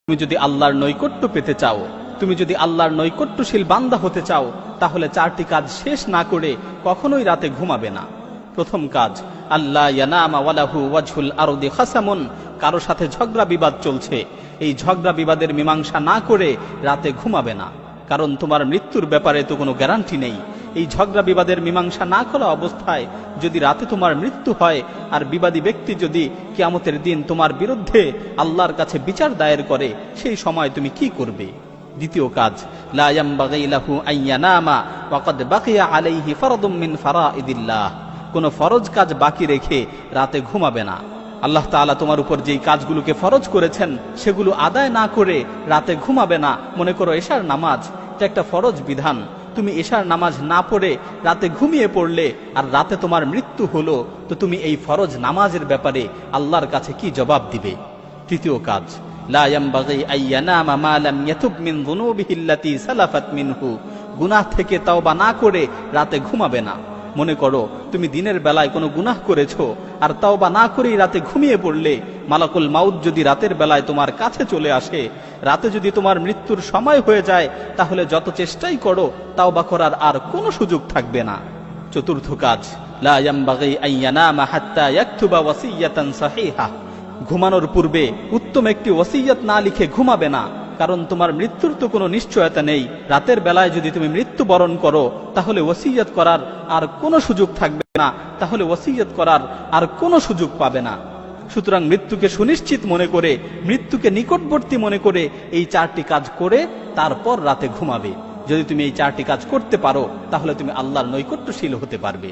তুমি যদি আল্লাহর নৈকট্য পেতে চাও, তুমি যদি আল্লাহর নৈকট্যশীল বান্দা হতে চাও, তাহলে 4টি কাজ শেষ না করে কখনোই রাতে ঘুমাবে না। প্রথম কাজ, আল্লাহ ইয়ানামা ওয়ালাহু ওয়াজহুল আরদি খাসামুন, কারো সাথে ঝগড়া বিবাদ চলছে, এই ঝগড়া বিবাদের মীমাংসা না করে রাতে ঘুমাবে না। কারণ তোমার মৃত্যুর ব্যাপারে তো কোনো গ্যারান্টি নেই। এই ঝগড়া বিবাদের মীমাংসা না করা অবস্থায় যদি রাতে তোমার মৃত্যু হয়, আর বিবাদী ব্যক্তি যদি কিয়ামতের দিন তোমার বিরুদ্ধে আল্লাহর কাছে বিচার দায়ের করে, সেই সময় তুমি কি করবে? দ্বিতীয় কাজ, লা ইয়ামবাগি লাহু আইয়ানামা ওয়া ক্বাদ বাকিয়া আলাইহি ফারদুম মিন ফারাইদিল্লাহ, কোনো ফরজ কাজ বাকি রেখে রাতে ঘুমাবে না। আল্লাহ তাআলা তোমার উপর যেই কাজগুলোকে ফরজ করেছেন সেগুলো আদায় না করে রাতে ঘুমাবে না। মনে করো এশার নামাজ, এটা একটা ফরজ বিধান, তুমি এশার নামাজ না পড়ে রাতে ঘুমিয়ে পড়লে আর রাতে তোমার মৃত্যু হলো, তো তুমি এই ফরজ নামাজের ব্যাপারে আল্লাহর কাছে কি জবাব দিবে? তৃতীয় কাজ, লা ইয়ামবাগি আইয়ানামা মা লাম ইয়াতুব মিন যুনুবিহি আল্লাতী সালাফাত মিনহু, গুনাহ থেকে তাওবা না করে রাতে ঘুমাবে না। মনে করো তুমি দিনের বেলায় কোনো গুনাহ করেছো আর তাওবা না করেই রাতে ঘুমিয়ে পড়লে, মালাকুল মাউত যদি রাতের বেলায় তোমার কাছে চলে আসে, রাতে যদি তোমার মৃত্যুর সময় হয়ে যায়, তাহলে যত চেষ্টাই করো তাওবা করার আর কোনো সুযোগ থাকবে না। চতুর্থ কাজ, লা ইয়ামবাগি আইয়ানামা হাত্তা ইয়াকতুবা ওয়াসিয়াতান সাহিহা, ঘুমানোর পূর্বে উত্তম একটি ওসিয়ত না লিখে ঘুমাবে না। কারণ তোমার মৃত্যুর তো কোনো নিশ্চয়তা নেই। রাতের বেলায় যদি তুমি মৃত্যুবরণ করো, তাহলে ওসিয়ত করার আর কোনো সুযোগ থাকবে না, তাহলে ওসিয়ত করার আর কোনো সুযোগ পাবে না। সুতরাং মৃত্যুকে সুনিশ্চিত মনে করে, মৃত্যুকে নিকটবর্তী মনে করে এই 4টি কাজ করে তারপর রাতে ঘুমাবে। যদি তুমি এই 4টি কাজ করতে পারো, তাহলে তুমি আল্লাহর নৈকট্যশীল হতে পারবে।